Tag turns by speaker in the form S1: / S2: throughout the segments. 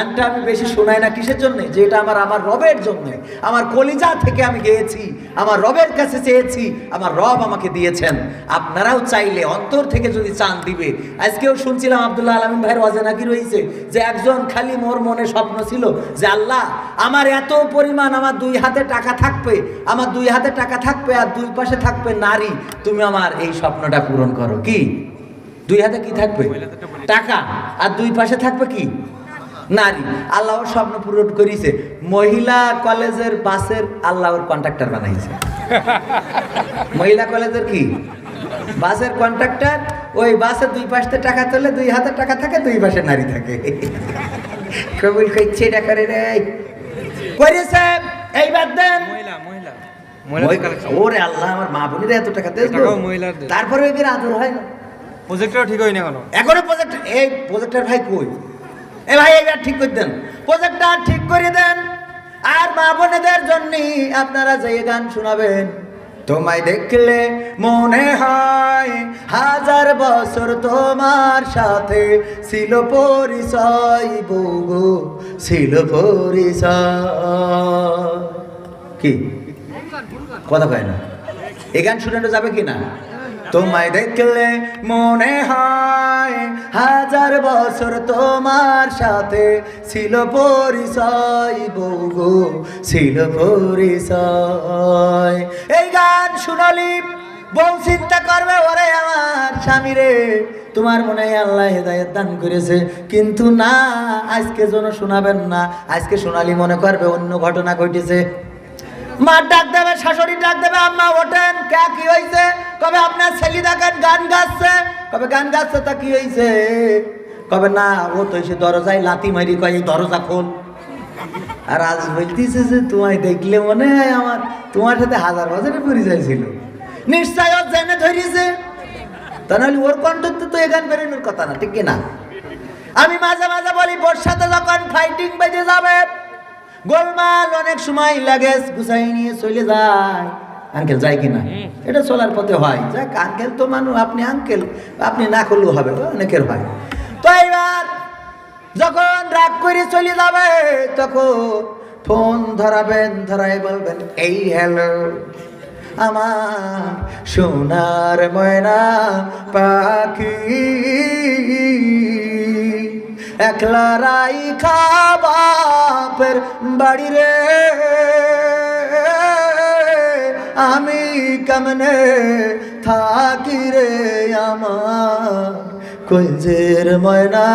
S1: গানটা আমি বেশি শোনাই না কিসের জন্য, যে এটা আমার রবের জন্য, আমার কলিজা থেকে আমি গেয়েছি, আমার রবের কাছে চেয়েছি, আমার রব আমাকে দিয়েছেন। আপনারাও চাইলে অন্তর থেকে যদি চান দিবে। আজকেও শুনছিলাম আব্দুল্লাহ আলামিন ভাইয়ের ওয়াজে নাকি রয়েছে যে একজন খালি মোর মনে স্বপ্ন ছিল যে আল্লাহ আমার এত পরিমাণ আমার দুই হাতে টাকা থাকবে, আমার দুই হাতে টাকা থাকবে আর দুই পাশে থাকবে নারী, তুমি আমার এই স্বপ্নটা পূরণ করো। কি দুই হাতে কি থাকবে? টাকা, আর দুই পাশে থাকবে কি? নারী। আল্লাহর স্বপ্ন পূরণ করেছে। মহিলা কলেজের বাসের আল্লাহর কন্ট্রাক্টর বানাইছে। মহিলা কলেজের কি বাসের কন্ট্রাক্টর, ওই বাসের দুই পাশে টাকা তোলে, দুই হাতে টাকা থাকে, দুই পাশে নারী থাকে। কবুল কইছে এটা করে রে করেছে। এইবার দেন ওরে আল্লাহ, আমার মা বোনেরা এত টাকা দেয়, তারপরে ওই আদর হয় না।
S2: প্রজেক্টর ঠিক হয়নি
S1: এখনো প্রজেক্ট, এই প্রজেক্টর ভাই কই? এ ভাই এইবার ঠিক করে দেন, প্রজেক্টর ঠিক করে দেন। আর মা বোনেদের জন্য আপনারা যে গান শোনাবেন, তোমায় দেখলে মনে হয় হাজার বছর তোমার সাথে ছিল পরিচয়, বউগো ছিল পরিচয়। কি কথা কয় না? এই গান শুনানো যাবে কিনা? তোমায় দেখলে মনে হয় হাজার বছর তোমার সাথে ছিল পরিচয়, বউগো ছিল পরিচয়। এই গান শুনালি বউ চিন্তা করবে, ওরে আমার স্বামী রে, তোমার মনে হয় আল্লাহ হেদায়েত দান করেছে, কিন্তু না, আজকে যেন শোনাবেন না। আজকে শোনালি মনে করবে অন্য ঘটনা ঘটেছে। মা ডাক দেবে, শাশুড়ি ডাক দেবে, আম্মা ওঠেন, কে কি হয়েছে? কবে আপনার ছেলে দেখেন গান গাচ্ছে, কবে গান গাচ্ছে, তা কি হয়েছে? কবে না, ও তো এসে দরজায় লাথি মারি, কয় দরজা খোল। আর আজ বলতেছে যে তোমায় দেখলে মনে হয় আমার তোমার সাথে হাজার বছরের পরিচয় ছিল। নিশ্চয় ও জেনে ধরিয়েছে, তা নাহলে ওর কণ্ঠতে তো এ গান বেরোনোর কথা না, ঠিক কিনা? আমি মাঝে মাঝে বলি, বর্ষাতে যখন ফাইটিং বেজে যাবে, গোলমাল অনেক সময় লাগে, গুছাই নিয়ে চলে যায়। আঙ্কেল যায় কিনা? এটা চলার পথে হয়। যাক, আঙ্কেল তো মানুষ, আপনি আঙ্কেল, আপনি না করলেও হবে, অনেকের হয়। তো এবার যখন রাগ করে চলে যাবে, তখন ফোন ধরাবেন, ধরাই বলবেন, এই হ্যালো আমার সোনার ময়না পাখি, একলা রাই খাবাপের বাড়ি রে, আমি কেমনে থাকি রে আমার কলজের ময়না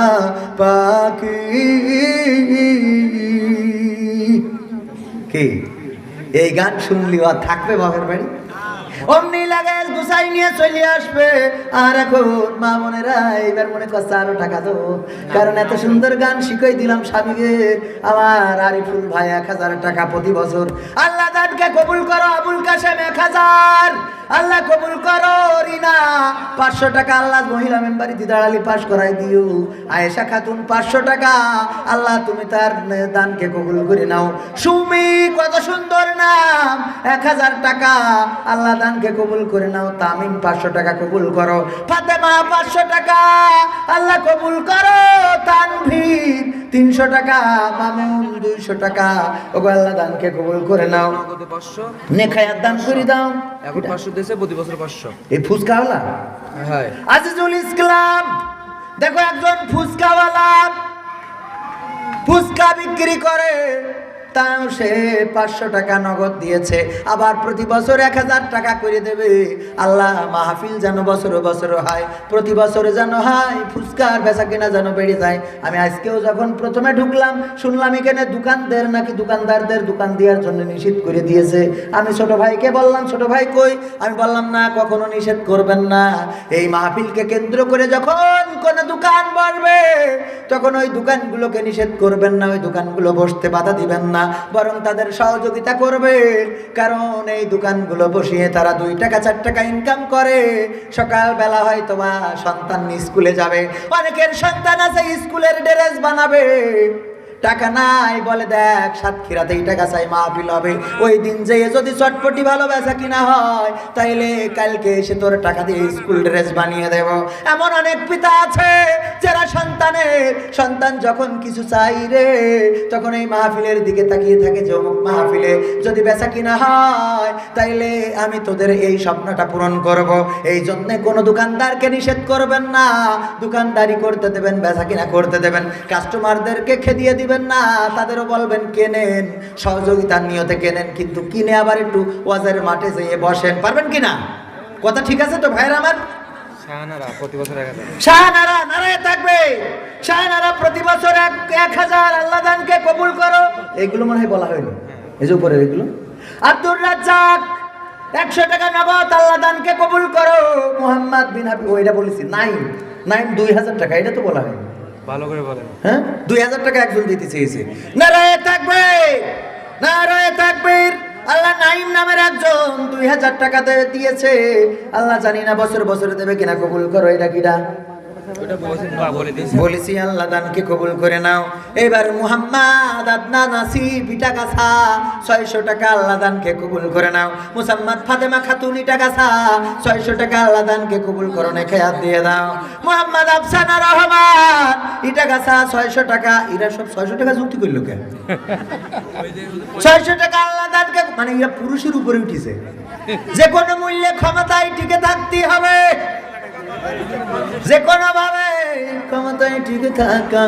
S1: পাখি। কি এই গান শুনলি আর থাকবে বাপের বাড়ি? অমনি লাগে গুছাই নিয়ে চলে আসবে। আর এখন মা বোনেরা এবার মনে করছে আরো টাকা দেবো, কারণ এত সুন্দর গান শিখাই দিলাম স্বামীকে। আমার আরিফুল ভাই 1000 টাকা প্রতি বছর। আল্লাহ দানকে কবুল করো। আবুল কাশেম 1000, আল্লাহ কবুল করো। রিনা 500 টাকা, আল্লাহ মহিলা মেম্বারি দিদারালি পাস করাই দিও। আয়েশা খাতুন 500 টাকা, আল্লাহ তুমি তার দানকে কবুল করে নাও। সুমি, কত সুন্দর নাম, 1000 টাকা, আল্লাহ দানকে কবুল করে নাও। তামিম 500 টাকা কবুল করো। ফাতেমা 500 টাকা, আল্লাহ কবুল করো। তানভীর 300 টাকা, মামুন 200 টাকা, ওগো আল্লাহ দানকে কবুল করে নাও। নেখায়াত দান করে দাও।
S2: এখন 500 দেশে প্রতি বছর 500।
S1: এই ফুচকাওয়ালা,
S2: হ্যাঁ,
S1: আজিজুল ইসলাম, দেখো একজন ফুচকাওয়ালা ফুচকা বিক্রি করে, তাও সে 500 টাকা নগদ দিয়েছে, আবার প্রতি বছর 1000 টাকা করে দেবে। আল্লাহ মাহফিল যেন বছরে বছরে হয়, প্রতি বছরে যেন হয়, ফুচকার বেচা কিনা যেন বেড়ে যায়। আমি আজকেও যখন প্রথমে ঢুকলাম, শুনলাম এখানে দোকানদারদের দোকান দেওয়ার জন্য নিষেধ করে দিয়েছে। আমি ছোট ভাইকে বললাম, ছোট ভাই কই? আমি বললাম না, কখনো নিষেধ করবেন না। এই মাহফিলকে কেন্দ্র করে যখন কোনো দোকান বসবে, তখন ওই দোকানগুলোকে নিষেধ করবেন না, ওই দোকানগুলো বসতে বাধা দিবেন না, বরং তাদের সহযোগিতা করবে। কারণ এই দোকানগুলো বসিয়ে তারা 2 টাকা 4 টাকা ইনকাম করে। সকালবেলা হয়তো বা সন্তান স্কুলে যাবে, অনেকের সন্তান আছে স্কুলের ড্রেস বানাবে, টাকা নাই, বলে দেখ সাতক্ষীরাতেই টাকা চাই, মাহফিল হবে, ওই দিন যে যদি চটপটি ভালো বেচা কিনা হয় তাইলে কালকে এসে তোর টাকা দিয়ে স্কুল ড্রেস বানিয়ে দেব। এমন অনেক পিতা আছে যারা সন্তান যখন কিছু চাই রে তখন এই মাহফিলের দিকে তাকিয়ে থাকে যে অমুক মাহফিলে যদি বেচা কিনা হয় তাইলে আমি তোদের এই স্বপ্নটা পূরণ করব। এই জন্য কোনো দোকানদারকে নিষেধ করবেন না, দোকানদারি করতে দেবেন, বেচা কিনা করতে দেবেন, কাস্টমারদেরকে খেদিয়ে দিবেন না, তাদেরও বলবেন কেনেন, সহযোগিতার নিয়তে কেনেন, কিন্তু কিনে আবার একটু ওয়াজের মাঠে যেয়ে বসেন। পারবেন কিনা? কথা ঠিক আছে তো ভাইরা আমার?
S2: শাহানারা প্রতি বছর 1000
S1: শাহানারা নারায়ে তাকবীর, শাহানারা প্রতি বছর 1000 আল্লাহ দানকে কবুল করো, এগুলো মনে হয় বলা হয়নি, এই যে উপরে এগুলো। আব্দুর রাজ্জাক 100 টাকা নগদ আল্লাহ দানকে কবুল করো। মুহাম্মদ বিন হাবিব, ওইটা বলেছি, 2000 টাকা, এটা তো বলা হয়নি।
S2: ভালো করে বলেন।
S1: হ্যাঁ 2000 টাকা একজন দিতে চেয়েছে। নারায়ে তাকবীর, নারায়ে তাকবীর। আল্লাহ নাইম নামের একজন 2000 টাকা দিয়েছে। আল্লাহ জানি না বছর বছর দেবে কিনা, কবুল করো। এটা কিটা
S2: ওটা বলে দিয়েছি।
S1: বলেছি আল্লাহ দানকে কবুল করে নাও। এবার মুহাম্মদ আদনান আসিফ ইটাগাছা 600 টাকা আল্লাহ দানকে কবুল করে নাও। মুসাম্মদ ফাতেমা খাতুন ইটাগাছা 600 টাকা আল্লাহ দানকে কবুল করো, নেকে হাত দিয়ে দাও। মুহাম্মদ আফসানা রহমান ইটাগাছা 600 টাকা। এরা সব 600 টাকা যুক্তি করলো কেন? 600 টাকা আল্লাহ দানকে, মানে এরা পুরুষের উপরে উঠেছে, যে কোনো মূল্যে ক্ষমতায় টিকে থাকতে হবে, যে কোনো ভাবে ক্ষমতায় টিকে থাকা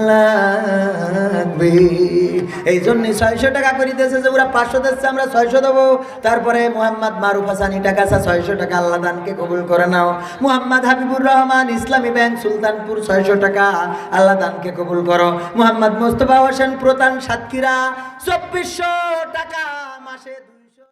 S1: লাগবে। এই জন্য 600 টাকা করিতেছে, যে ওরা 500 দিচ্ছে, আমরা 600 দেবো। তারপরে মুহাম্মদ মারুফ হাসান টাকা 600 টাকা আল্লাহ দানকে কবুল করে নাও। মুহাম্মদ হাবিবুর রহমান ইসলামী ব্যাংক সুলতানপুর 600 টাকা আল্লাহ দানকে কবুল করো। মুহাম্মদ মোস্তফা হোসেন প্রধান সাতক্ষীরা 2400 টাকা মাসে